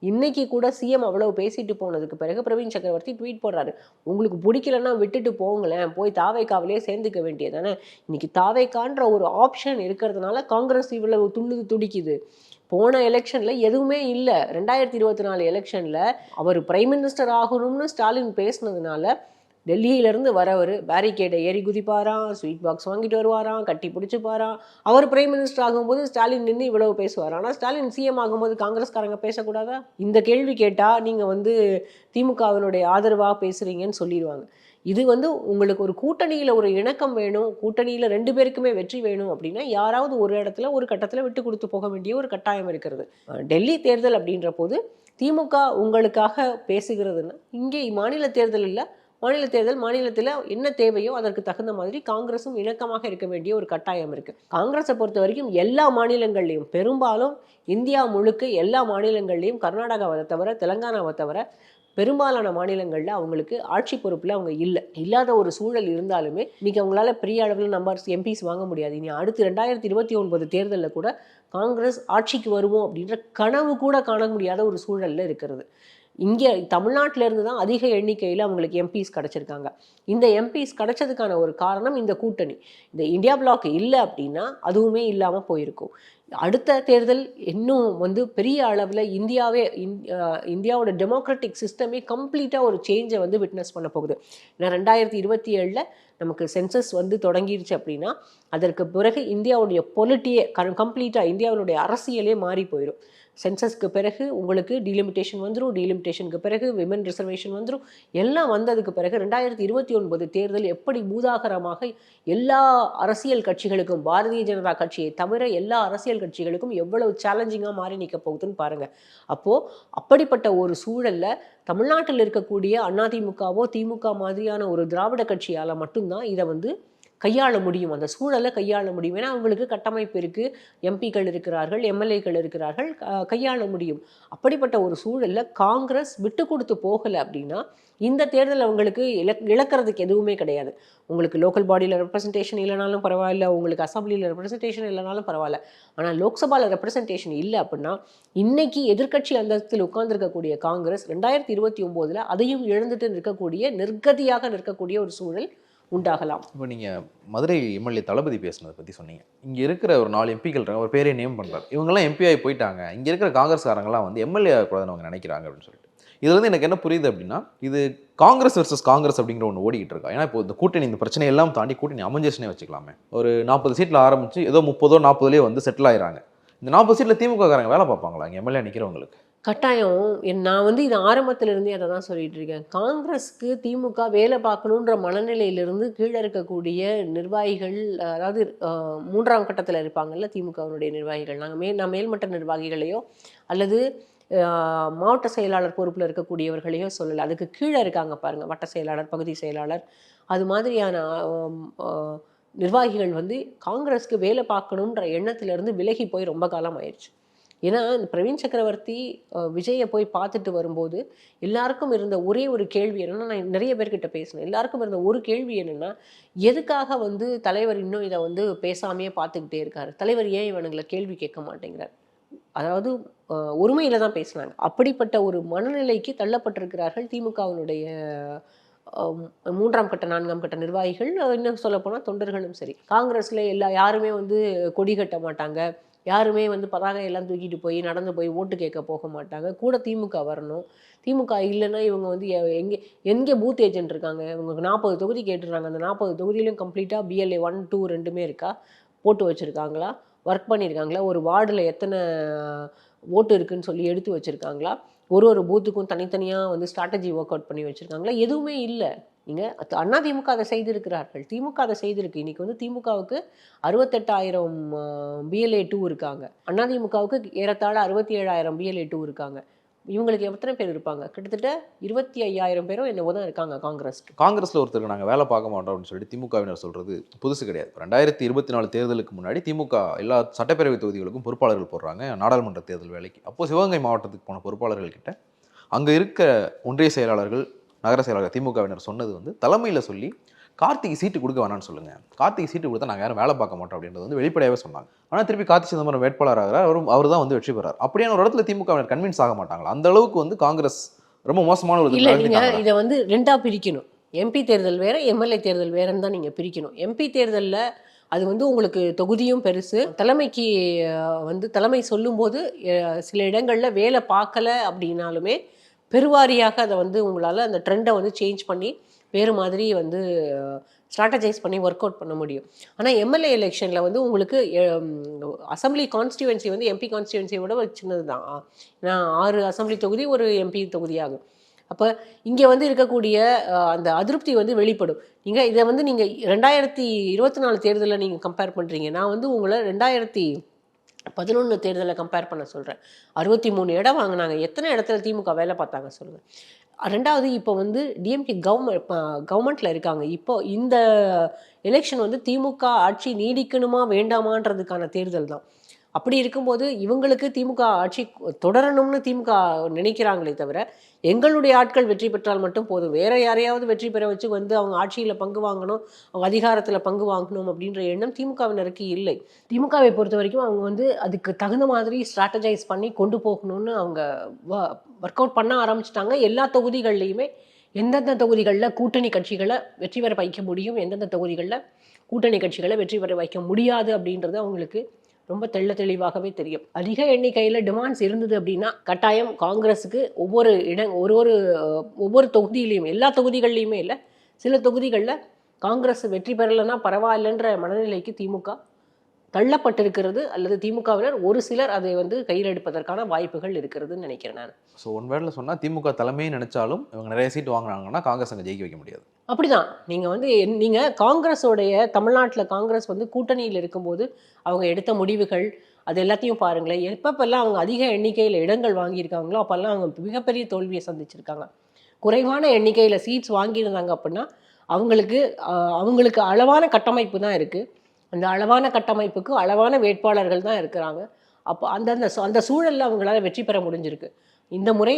F: இன்னைக்கு கூட சிஎம் அவ்வளவு பேசிட்டு போனதுக்கு பிறகு பிரவீன் சக்கரவர்த்தி ட்வீட் போடுறாரு, உங்களுக்கு பிடிக்கலன்னா விட்டுட்டு போங்களேன், போய் தாவேக்காவிலே சேர்ந்துக்க வேண்டியதானே. இன்னைக்கு தாவேக்கான்ற ஒரு ஆப்ஷன் இருக்கிறதுனால காங்கிரஸ் இவ்வளவு துடிக்குது. போன எலெக்ஷன்ல எதுவுமே இல்லை. 2024 எலெக்ஷன்ல அவர் பிரைம் மினிஸ்டர் ஆகணும்னு ஸ்டாலின் பேசினதுனால டெல்லியிலேருந்து வரவர் பேரிகேடை ஏறி குதிப்பாராம், ஸ்வீட் பாக்ஸ் வாங்கிட்டு வருவாராம், கட்டி பிடிச்சிப்பாராம். அவர் பிரைம் மினிஸ்டர் ஆகும்போது ஸ்டாலின் நின்று இவ்வளவு பேசுவார். ஆனால் ஸ்டாலின் சிஎம் ஆகும்போது காங்கிரஸ்காரங்க பேசக்கூடாதா? இந்த கேள்வி கேட்டால் நீங்கள் வந்து திமுகவினுடைய ஆதரவாக பேசுகிறீங்கன்னு சொல்லிடுவாங்க. இது வந்து உங்களுக்கு ஒரு கூட்டணியில் ஒரு இணக்கம் வேணும், கூட்டணியில் 2 பேருக்குமே வெற்றி வேணும் அப்படின்னா யாராவது ஒரு இடத்துல ஒரு கட்டத்தில் விட்டு கொடுத்து போக வேண்டிய ஒரு கட்டாயம் இருக்கிறது. டெல்லி தேர்தல் அப்படின்ற போது திமுக உங்களுக்காக பேசுகிறதுன்னா இங்கே மாநில தேர்தல் இல்லை, மாநில தேர்தல் மாநிலத்தில் என்ன தேவையோ அதற்கு தகுந்த மாதிரி காங்கிரஸும் இணக்கமாக இருக்க வேண்டிய ஒரு கட்டாயம் இருக்குது. காங்கிரஸை பொறுத்த வரைக்கும் எல்லா மாநிலங்கள்லையும், பெரும்பாலும் இந்தியா முழுக்க எல்லா மாநிலங்கள்லையும், கர்நாடகாவை தவிர தெலங்கானாவை தவிர பெரும்பாலான மாநிலங்களில் அவங்களுக்கு ஆட்சி பொறுப்பில் அவங்க இல்லாத ஒரு சூழல் இருந்தாலுமே இன்றைக்கி அவங்களால பெரிய அளவில் நம்பர்ஸ் எம்பிஸ் வாங்க முடியாது. இனி அடுத்து 2029 தேர்தலில் கூட காங்கிரஸ் ஆட்சிக்கு வருவோம் அப்படின்ற கனவு கூட காண முடியாத ஒரு சூழலில் இருக்கிறது. இங்கே தமிழ்நாட்டிலேருந்து தான் அதிக எண்ணிக்கையில் அவங்களுக்கு எம்பிஸ் கிடச்சிருக்காங்க. இந்த எம்பிஸ் கிடச்சதுக்கான ஒரு காரணம் இந்த கூட்டணி. இந்த இந்தியா பிளாக் இல்லை அப்படின்னா அதுவுமே இல்லாமல் போயிருக்கும். அடுத்த தேர்தல் இன்னும் வந்து பெரிய அளவில் இந்தியாவோட டெமோக்ராட்டிக் சிஸ்டமே கம்ப்ளீட்டாக ஒரு சேஞ்சை வந்து விட்னஸ் பண்ண போகுது. ஏன்னா 2027 நமக்கு சென்சஸ் வந்து தொடங்கிருச்சு அப்படின்னா அதற்கு பிறகு இந்தியாவுடைய பொலிட்டியே கம்ப்ளீட்டாக இந்தியாவுடைய அரசியலே மாறி போயிடும். சென்சஸ்க்கு பிறகு உங்களுக்கு டீலிமிட்டேஷன் வந்துடும், டீலிமிட்டேஷனுக்கு பிறகு விமன் ரிசர்வேஷன் வந்துடும். எல்லாம் வந்ததுக்கு பிறகு 2029 தேர்தல் எப்படி பூதாகரமாக எல்லா அரசியல் கட்சிகளுக்கும், பாரதிய ஜனதா கட்சியை தவிர எல்லா அரசியல் கட்சிகளுக்கும் எவ்வளவு சேலஞ்சிங்காக மாறி நிற்க போகுதுன்னு பாருங்கள். அப்போது அப்படிப்பட்ட ஒரு சூழலில் தமிழ்நாட்டில் இருக்கக்கூடிய அதிமுகவோ திமுக மாதிரியான ஒரு திராவிட கட்சியால் மட்டும்தான் இதை வந்து கையாள முடியும், அந்த சூழலை கையாள முடியும். ஏன்னா அவங்களுக்கு கட்டமைப்பு இருக்குது, எம்பிக்கள் இருக்கிறார்கள், எம்எல்ஏக்கள் இருக்கிறார்கள், கையாள முடியும். அப்படிப்பட்ட ஒரு சூழலில் காங்கிரஸ் விட்டு கொடுத்து போகலை அப்படின்னா இந்த தேர்தல் அவங்களுக்கு இழக்கிறதுக்கு எதுவுமே கிடையாது. உங்களுக்கு லோக்கல் பாடியில் ரெப்ரசன்டேஷன் இல்லைனாலும் பரவாயில்ல, உங்களுக்கு அசம்பிளியில் ரெப்ரசன்டேஷன் இல்லைனாலும் பரவாயில்ல, ஆனால் லோக்சபாவில் ரெப்ரசன்டேஷன் இல்லை அப்படின்னா இன்னைக்கு எதிர்க்கட்சி அந்தஸ்தில் உட்கார்ந்துருக்கக்கூடிய காங்கிரஸ் 2029 அதையும் இழந்துட்டு நிர்கதியாக நிற்கக்கூடிய ஒரு சூழல் உண்டாகலாம்.
E: இப்போ நீங்கள் மதுரை எம்எல்ஏ தளபதி பேசுனதை பற்றி சொன்னீங்க. இங்கே இருக்கிற ஒரு 4 எம்பிக்கள் இருக்காங்க, ஒரு பேரே நேம் பண்ணுறாரு, இவங்கெல்லாம் எம்பி ஆகி போயிட்டாங்க, இங்கே இருக்கிற காங்கிரஸ்காரங்களாம் வந்து எம்எல்ஏ ஆகக்கூடாதுன்னு அவங்க நினைக்கிறாங்க அப்படின்னு சொல்லிட்டு. இது வந்து எனக்கு என்ன புரியுது அப்படின்னா இது காங்கிரஸ் வெர்சஸ் காங்கிரஸ் அப்படிங்கிற ஒன்று ஓடிக்கிட்டு இருக்கா. ஏன்னா இப்போ இந்த கூட்டணி, இந்த பிரச்சனையெல்லாம் தாண்டி கூட்டணி அமைஞ்சிச்சுனே வச்சுக்கலாமே. ஒரு 40 சீட்டில் ஆரம்பித்து ஏதோ 30 40 வந்து செட்டில் ஆகிறாங்க. இந்த 40 சீட்டில் திமுக காரங்க வேலை பார்ப்பாங்களா இங்கே எம்எல்ஏ நிற்கிறவங்களுக்கு?
F: கட்டாயம். நான் வந்து இது ஆரம்பத்திலிருந்தே அதை தான் சொல்லிட்டு இருக்கேன். காங்கிரஸ்க்கு திமுக வேலை பார்க்கணுன்ற மனநிலையிலிருந்து கீழே இருக்கக்கூடிய நிர்வாகிகள், அதாவது 3ஆம் கட்டத்தில் இருப்பாங்கல்ல திமுகவினுடைய நிர்வாகிகள், நான் மேல்மட்ட நிர்வாகிகளையோ அல்லது மாவட்ட செயலாளர் பொறுப்பில் இருக்கக்கூடியவர்களையோ சொல்லலை, அதுக்கு கீழே இருக்காங்க பாருங்கள், வட்ட செயலாளர், பகுதி செயலாளர், அது மாதிரியான நிர்வாகிகள் வந்து காங்கிரஸ்க்கு வேலை பார்க்கணுன்ற எண்ணத்திலிருந்து விலகி போய் ரொம்ப காலம் ஆயிடுச்சு. ஏன்னா இந்த பிரவீன் சக்கரவர்த்தி விஜயை போய் பார்த்துட்டு வரும்போது எல்லாருக்கும் இருந்த ஒரே ஒரு கேள்வி என்னென்னா, நான் நிறைய பேர்கிட்ட பேசினேன், எல்லாருக்கும் இருந்த ஒரு கேள்வி என்னென்னா, எதுக்காக வந்து தலைவர் இன்னும் இதை வந்து பேசாமையே பார்த்துக்கிட்டே இருக்காரு, தலைவர் ஏன் இவனுங்களை கேள்வி கேட்க மாட்டேங்கிறார். அதாவது ஒருமையில் தான் பேசினாங்க. அப்படிப்பட்ட ஒரு மனநிலைக்கு தள்ளப்பட்டிருக்கிறார்கள் திமுகவினுடைய 3ஆம் கட்ட 4ஆம் கட்ட நிர்வாகிகள், இன்னும் சொல்லப்போனால் தொண்டர்களும் சரி. காங்கிரஸில் யாருமே வந்து கொடி கட்ட மாட்டாங்க, யாருமே வந்து பதாகை எல்லாம் தூக்கிட்டு போய் நடந்து போய் ஓட்டு கேட்க போக மாட்டாங்க. கூட திமுக வரணும், திமுக இல்லைன்னா இவங்க வந்து எங்கே பூத் ஏஜென்ட் இருக்காங்க, இவங்க 40 தொகுதி கேட்டுடுறாங்க, அந்த 40 தொகுதியிலையும் கம்ப்ளீட்டாக BLA 1, 2 2மே இருக்கா, போட்டு வச்சுருக்காங்களா, ஒர்க் பண்ணியிருக்காங்களா, ஒரு வார்டில் எத்தனை ஓட்டு இருக்குதுன்னு சொல்லி எடுத்து வச்சுருக்காங்களா, ஒரு பூத்துக்கும் தனித்தனியாக வந்து ஸ்ட்ராட்டஜி ஒர்க் அவுட் பண்ணி வச்சுருக்காங்களா, எதுவுமே இல்லை. நீங்கள் அதிமுக அதை செய்திருக்கிறார்கள், திமுக அதை செய்திருக்கு. இன்றைக்கி வந்து திமுகவுக்கு 68,000 BLA 2 இருக்காங்க, அதிமுகவுக்கு ஏறத்தாழ 67,000 BLA 2 இருக்காங்க. இவங்களுக்கு எத்தனை பேர் இருப்பாங்க? கிட்டத்தட்ட 25,000 பேரும் என்னவோ தான் இருக்காங்க காங்கிரஸில்
E: ஒருத்தருக்கு நாங்கள் வேலை பார்க்க மாட்டோம் அப்படின்னு சொல்லிட்டு திமுகவினர் சொல்கிறது புதுசு கிடையாது. 2024 தேர்தலுக்கு முன்னாடி திமுக எல்லா சட்டப்பேரவை தொகுதிகளுக்கும் பொறுப்பாளர்கள் போடுறாங்க நாடாளுமன்ற தேர்தல் வேலைக்கு. அப்போது சிவகங்கை மாவட்டத்துக்கு போன பொறுப்பாளர்கள் கிட்ட அங்கே இருக்க ஒன்றிய செயலாளர்கள், நகர செயலாளர் திமுகவினர் சொன்னது வந்து தலைமையில் சொல்லி கார்த்திகை சீட்டு கொடுக்க வேணான்னு சொல்லுங்கள், கார்த்திகை சீட்டு கொடுத்தா நாங்கள் யாரும் வேலை பார்க்க மாட்டோம் அப்படின்றது வந்து வெளிப்படையாகவே சொன்னாங்க. ஆனால் திருப்பி கார்த்தி சிதம்பரம் வேட்பாளர் ஆகிறார், அவர் தான் வந்து வெற்றி பெறார். அப்படியான ஒரு இடத்துல திமுகவினர் கன்வின்ஸ் ஆக மாட்டாங்களா? அந்த அளவுக்கு வந்து காங்கிரஸ் ரொம்ப மோசமான ஒரு
F: இல்லை. நீங்கள் இதை வந்து ரெண்டாக பிரிக்கணும். MP தேர்தல் வேறு, MLA தேர்தல் வேறுன்னு தான் நீங்கள் பிரிக்கணும். MP தேர்தலில் அது வந்து உங்களுக்கு தொகுதியும் பெருசு, தலைமைக்கு வந்து தலைமை சொல்லும்போது சில இடங்களில் வேலை பார்க்கலை அப்படின்னாலுமே பெருவாரியாக அதை வந்து உங்களால் அந்த ட்ரெண்டை வந்து சேஞ்ச் பண்ணி வேறு மாதிரி வந்து ஸ்ட்ராட்டஜைஸ் பண்ணி ஒர்க் அவுட் பண்ண முடியும். ஆனால் MLA எலெக்ஷனில் வந்து உங்களுக்கு அசம்பிளி கான்ஸ்டியூவன்சி வந்து MP கான்ஸ்டியூவன்சியை விட சின்னது தான். ஏன்னா 6 அசம்பிளி தொகுதி ஒரு MP தொகுதியாகும். அப்போ இங்கே வந்து இருக்கக்கூடிய அந்த அதிருப்தி வந்து வெளிப்படும். நீங்கள் இதை வந்து நீங்கள் 2024 தேர்தலில் நீங்கள் கம்பேர் பண்ணுறீங்க, நான் வந்து உங்களை 2011 தேர்தலை கம்பேர் பண்ண சொல்கிறேன். 63 இடம் வாங்கினாங்க. எத்தனை இடத்துல திமுக வேலை பார்த்தாங்க சொல்லுங்கள். ரெண்டாவது, இப்போ வந்து DMK கவர்மெண்ட்டில் இருக்காங்க. இப்போ இந்த எலெக்ஷன் வந்து திமுக ஆட்சி நீடிக்கணுமா வேண்டாமான்றதுக்கான தேர்தல் தான். அப்படி இருக்கும்போது இவங்களுக்கு திமுக ஆட்சி தொடரணும்னு திமுக நினைக்கிறாங்களே தவிர, எங்களுடைய ஆட்கள் வெற்றி பெற்றால் மட்டும் போதும், வேற யாரையாவது வெற்றி பெற வச்சு வந்து அவங்க ஆட்சியில் பங்கு வாங்கணும், அவங்க அதிகாரத்தில் பங்கு வாங்கணும் அப்படின்ற எண்ணம் திமுகவினருக்கு இல்லை. திமுகவை பொறுத்த வரைக்கும் அவங்க வந்து அதுக்கு தகுந்த மாதிரி ஸ்ட்ராட்டஜைஸ் பண்ணி கொண்டு போகணும்னு அவங்க ஒர்க் அவுட் பண்ண ஆரம்பிச்சிட்டாங்க. எல்லா தொகுதிகள்லையுமே எந்தெந்த தொகுதிகளில் கூட்டணி கட்சிகளை வெற்றி பெற வைக்க முடியும், எந்தெந்த தொகுதிகளில் கூட்டணி கட்சிகளை வெற்றி பெற வைக்க முடியாது அப்படின்றது அவங்களுக்கு ரொம்ப தெளிவாகவே தெரியும். அதிக எண்ணிக்கையில் டிமாண்ட்ஸ் இருந்தது அப்படின்னா கட்டாயம் காங்கிரஸுக்கு ஒவ்வொரு தொகுதியிலையும், எல்லா தொகுதிகள்லையுமே இல்லை, சில தொகுதிகளில் காங்கிரஸ் வெற்றி பெறலைன்னா பரவாயில்லைன்ற மனநிலைக்கு திமுக தள்ளப்பட்டிருக்கிறது, அல்லது திமுகவினர் ஒரு சிலர் அதை வந்து கையில் எடுப்பதற்கான வாய்ப்புகள் இருக்கிறதுன்னு நினைக்கிறேன் நான்.
E: ஸோ ஒன் வேர்டில் சொன்னால் திமுக தலைமையை நினைச்சாலும் இவங்க நிறைய சீட்டு வாங்கினாங்கன்னா காங்கிரஸ் அங்கே ஜெயிக்க வைக்க முடியாது.
F: அப்படிதான். நீங்கள் காங்கிரஸோடைய தமிழ்நாட்டில் காங்கிரஸ் வந்து கூட்டணியில் இருக்கும்போது அவங்க எடுத்த முடிவுகள் அது எல்லாத்தையும் பாருங்களேன். எப்பப்பெல்லாம் அவங்க அதிக எண்ணிக்கையில் இடங்கள் வாங்கியிருக்காங்களோ அப்போல்லாம் அவங்க மிகப்பெரிய தோல்வியை சந்திச்சிருக்காங்க. குறைவான எண்ணிக்கையில் சீட்ஸ் வாங்கியிருந்தாங்க அப்படின்னா அவங்களுக்கு அளவான கட்டமைப்பு தான் இருக்குது, அந்த அளவான கட்டமைப்புக்கு அளவான வேட்பாளர்கள் தான் இருக்கிறாங்க. அப்போ அந்த சூழலில் அவங்களால வெற்றி பெற முடிஞ்சிருக்கு. இந்த முறை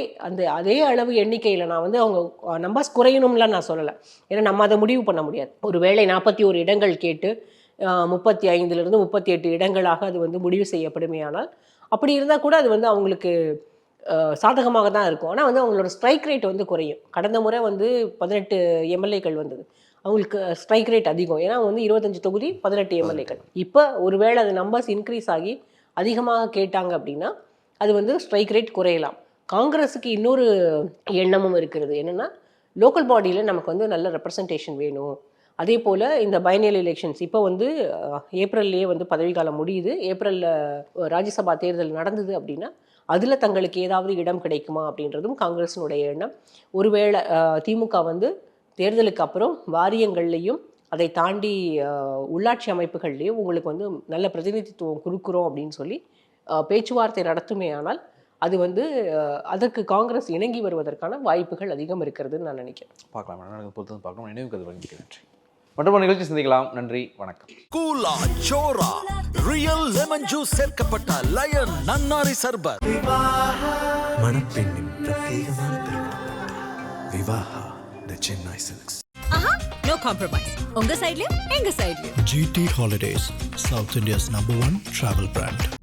F: அதே அளவு எண்ணிக்கையில் நான் வந்து அவங்க நம்பர்ஸ் குறையணும்லாம் நான் சொல்லலை, ஏன்னா நம்ம அதை முடிவு பண்ண முடியாது. ஒரு வேளை 41 இடங்கள் கேட்டு 35லிருந்து 38 இடங்களாக அது வந்து முடிவு செய்யப்படுமே. ஆனால் அப்படி இருந்தால் கூட அது வந்து அவங்களுக்கு சாதகமாக தான் இருக்கும். ஆனால் வந்து அவங்களோட ஸ்ட்ரைக் ரேட் வந்து குறையும். கடந்த முறை வந்து 18 MLAக்கள் வந்தது, அவங்களுக்கு ஸ்ட்ரைக் ரேட் அதிகம். ஏன்னா வந்து 25 தொகுதி 18 MLAக்கள். இப்போ ஒருவேளை அது நம்பர்ஸ் இன்க்ரீஸ் ஆகி அதிகமாக கேட்டாங்க அப்படின்னா அது வந்து ஸ்ட்ரைக் ரேட் குறையலாம். காங்கிரஸுக்கு இன்னொரு எண்ணமும் இருக்கிறது, என்னென்னா லோக்கல் பாடியில் நமக்கு வந்து நல்ல ரெப்ரசன்டேஷன் வேணும். அதே போல் இந்த பைனல் எலெக்ஷன்ஸ் இப்போ வந்து ஏப்ரல்லையே வந்து பதவிக்காலம் முடியுது. ஏப்ரலில் ராஜ்யசபா தேர்தல் நடந்தது அப்படின்னா அதில் தங்களுக்கு ஏதாவது இடம் கிடைக்குமா அப்படின்றதும் காங்கிரஸினுடைய எண்ணம். ஒருவேளை திமுக வந்து தேர்தலுக்கு அப்புறம் வாரியங்கள்லேயும் அதை தாண்டி உள்ளாட்சி அமைப்புகள்லேயும் உங்களுக்கு வந்து நல்ல பிரதிநிதித்துவம் கொடுக்குறோம் அப்படின்னு சொல்லி பேச்சுவார்த்தை நடத்துமே. ஆனால் அது வந்து அதற்கு காங்கிரஸ் இணங்கி வருவதற்கான வாய்ப்புகள் அதிகம் இருக்கிறதுன்னு நான் நினைக்கிறேன்.
E: பார்க்கலாம், பொறுத்து பார்க்கலாம். நினைவுக்கு அது வழங்கிக்கிறேன். மற்றொரு நிகழ்ச்சி சந்திக்கலாம். நன்றி, வணக்கம்.
A: கூலா சோரா ரியல் லெமன் ஜூஸ் சேர்க்கப்பட்ட லயன் நன்னாரி சர்பத்.
B: மணப்பெண்ணின் பிரத்யேகமான திருமணம். Vivaha the Chennai Silks.
C: No compromise. உங்க சைடுலயும் எங்க சைடுலயும்.
D: GT Holidays, South India's #1 travel brand.